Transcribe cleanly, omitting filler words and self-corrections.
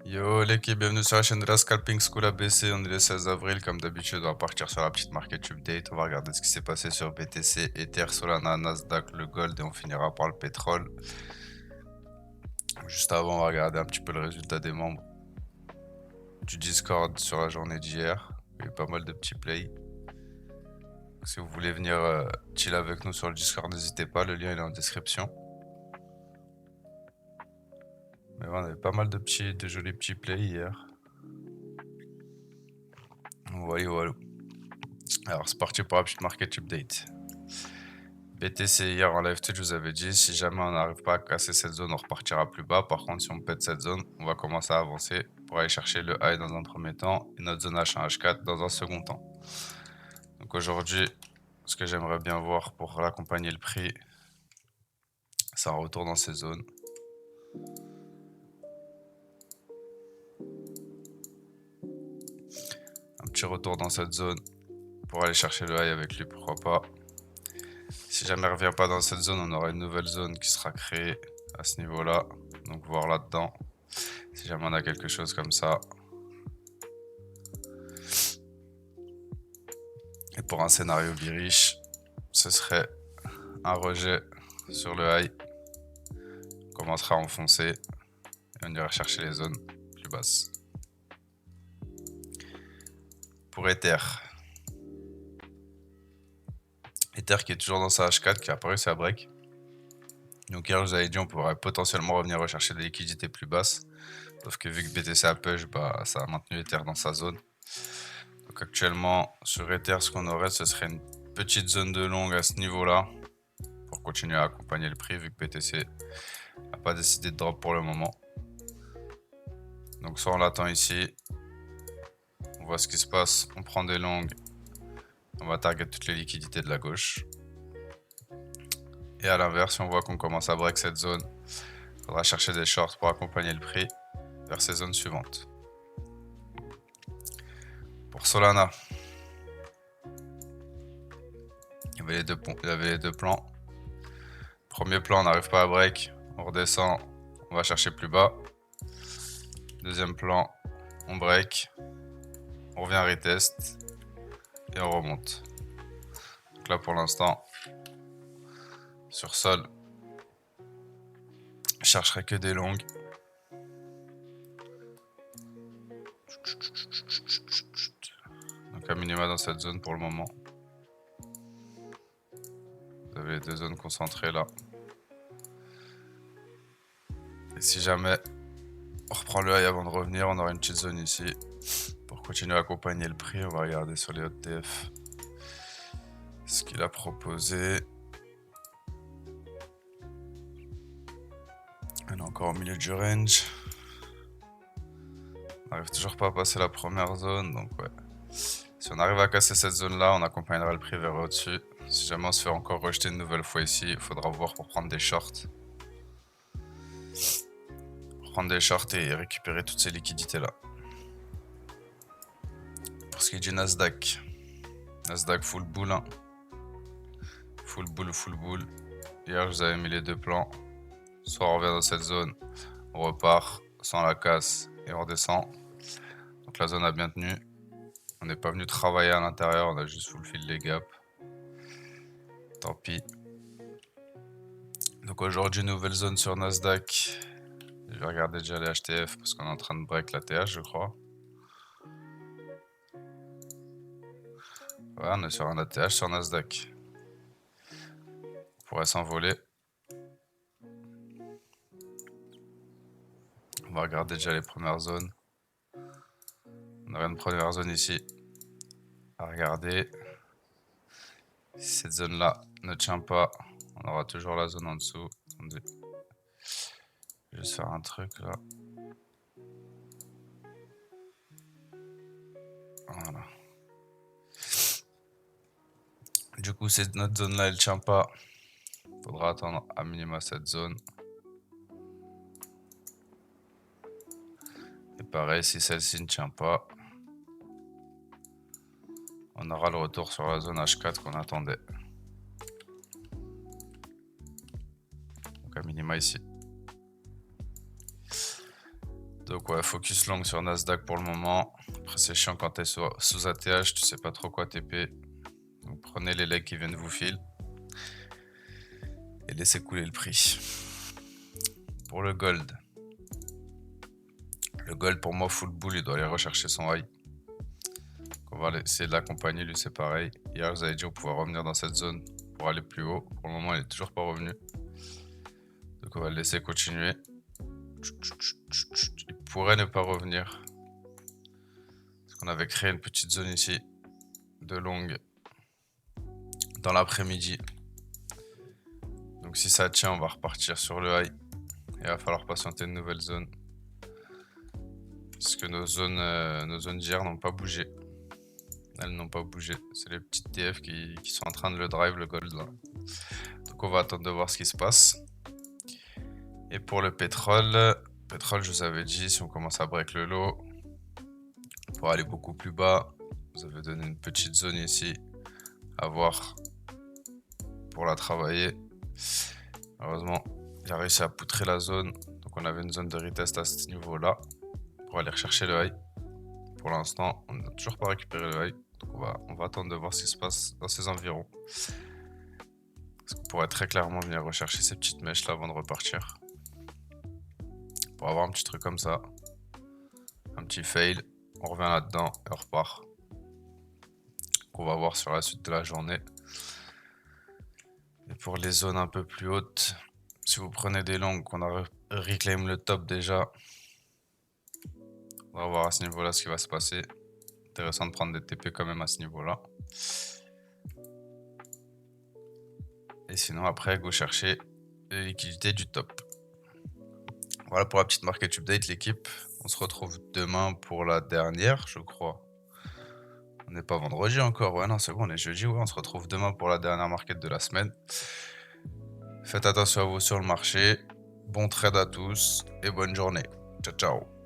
Yo l'équipe, bienvenue sur la chaîne de la Scalping School ABC, on est le 16 avril, comme d'habitude on va partir sur la petite market update, on va regarder ce qui s'est passé sur BTC, Ether, Solana, Nasdaq, le Gold et on finira par le pétrole. Juste avant on va regarder un petit peu le résultat des membres du Discord sur la journée d'hier, il y a eu pas mal de petits plays. Si vous voulez venir chill avec nous sur le Discord, n'hésitez pas, le lien il est en description. Mais ouais, on avait pas mal de jolis petits plays hier. Voilà. Alors c'est parti pour la petite market update. BTC hier en live tweet, je vous avais dit, si jamais on n'arrive pas à casser cette zone, on repartira plus bas. Par contre, si on pète cette zone, on va commencer à avancer pour aller chercher le high dans un premier temps et notre zone H1, H4 dans un second temps. Donc aujourd'hui, ce que j'aimerais bien voir pour accompagner le prix, c'est un retour dans ces zones. Un petit retour dans cette zone pour aller chercher le high avec lui, pourquoi pas. Si jamais il revient pas dans cette zone, on aura une nouvelle zone qui sera créée à ce niveau-là. Donc voir là-dedans, si jamais on a quelque chose comme ça. Et pour un scénario bearish, ce serait un rejet sur le high. On commencera à enfoncer et on ira chercher les zones plus basses. Pour Ether. Ether qui est toujours dans sa H4, qui a pas réussi à break. Donc hier, je vous avais dit, on pourrait potentiellement revenir rechercher des liquidités plus basses. Sauf que vu que BTC a push, bah, ça a maintenu Ether dans sa zone. Donc actuellement, sur Ether, ce qu'on aurait, ce serait une petite zone de long à ce niveau-là. Pour continuer à accompagner le prix, vu que BTC n'a pas décidé de drop pour le moment. Donc soit on l'attend ici, on voit ce qui se passe, on prend des longues, on va target toutes les liquidités de la gauche. Et à l'inverse, si on voit qu'on commence à break cette zone, il faudra chercher des shorts pour accompagner le prix vers ces zones suivantes. Pour Solana, il y avait les deux plans. Premier plan, on n'arrive pas à break, on redescend, on va chercher plus bas. Deuxième plan, on break, on revient retest et on remonte. Donc là pour l'instant, sur sol, je chercherai que des longues. Donc un minima dans cette zone pour le moment. Vous avez les deux zones concentrées là. Et si jamais on reprend le high avant de revenir, on aura une petite zone ici. Pour continuer à accompagner le prix, on va regarder sur les OTF ce qu'il a proposé. On est encore au milieu du range. On n'arrive toujours pas à passer la première zone, donc ouais. Si on arrive à casser cette zone là, on accompagnera le prix vers au-dessus. Si jamais on se fait encore rejeter une nouvelle fois ici, il faudra voir pour prendre des shorts. Prendre des shorts et récupérer toutes ces liquidités là. Pour ce qui est du Nasdaq. Nasdaq full bull. Hein. Full bull. Hier, je vous avais mis les deux plans. Soit on revient dans cette zone, on repart, soit on la casse et on redescend. Donc la zone a bien tenu. On n'est pas venu travailler à l'intérieur, on a juste fulfill les gaps. Tant pis. Donc aujourd'hui, nouvelle zone sur Nasdaq. Je vais regarder déjà les HTF parce qu'on est en train de break la TH, je crois. Ouais, on est sur un ATH sur Nasdaq. On pourrait s'envoler. On va regarder déjà les premières zones. On aura une première zone ici à regarder. Si cette zone là ne tient pas, on aura toujours la zone en dessous. Attendez. Je vais juste faire un truc là. Voilà. Du coup, notre zone là elle tient pas. Faudra attendre à minima cette zone. Et pareil, si celle-ci ne tient pas, on aura le retour sur la zone H4 qu'on attendait. Donc à minima ici. Donc ouais, focus long sur Nasdaq pour le moment. Après c'est chiant quand t'es sous ATH, tu sais pas trop quoi TP. Donc prenez les legs qui viennent vous filer et laissez couler le prix. Pour le gold. Le gold pour moi full bull, il doit aller rechercher son high. On va essayer de l'accompagner, lui c'est pareil. Hier vous avez dit on pouvait revenir dans cette zone pour aller plus haut. Pour le moment il est toujours pas revenu. Donc on va le laisser continuer. Il pourrait ne pas revenir. Parce qu'on avait créé une petite zone ici de longue dans l'après-midi. Donc si ça tient, on va repartir sur le high. Et il va falloir patienter une nouvelle zone. Parce que nos zones d'hier n'ont pas bougé. Elles n'ont pas bougé. C'est les petites TF qui sont en train de le drive, le gold là. Donc on va attendre de voir ce qui se passe. Et pour le pétrole, je vous avais dit, si on commence à break le low, pour aller beaucoup plus bas, vous avez donné une petite zone ici à voir pour la travailler. Heureusement, il a réussi à poutrer la zone. Donc on avait une zone de retest à ce niveau-là pour aller rechercher le high. Pour l'instant, on n'a toujours pas récupéré le high. Donc on va attendre de voir ce qui se passe dans ces environs. Parce qu'on pourrait très clairement venir rechercher ces petites mèches là avant de repartir. Pour avoir un petit truc comme ça. Un petit fail. On revient là-dedans et on repart. On va voir sur la suite de la journée. Et pour les zones un peu plus hautes, si vous prenez des longues, qu'on a reclaim le top déjà, on va voir à ce niveau-là ce qui va se passer. Intéressant de prendre des TP quand même à ce niveau-là. Et sinon après, go chercher les liquidités du top. Voilà pour la petite market update l'équipe. On se retrouve demain pour la dernière, je crois. On n'est pas vendredi encore, ouais non c'est bon, on est jeudi, ouais, on se retrouve demain pour la dernière market de la semaine. Faites attention à vous sur le marché, bon trade à tous et bonne journée. Ciao ciao.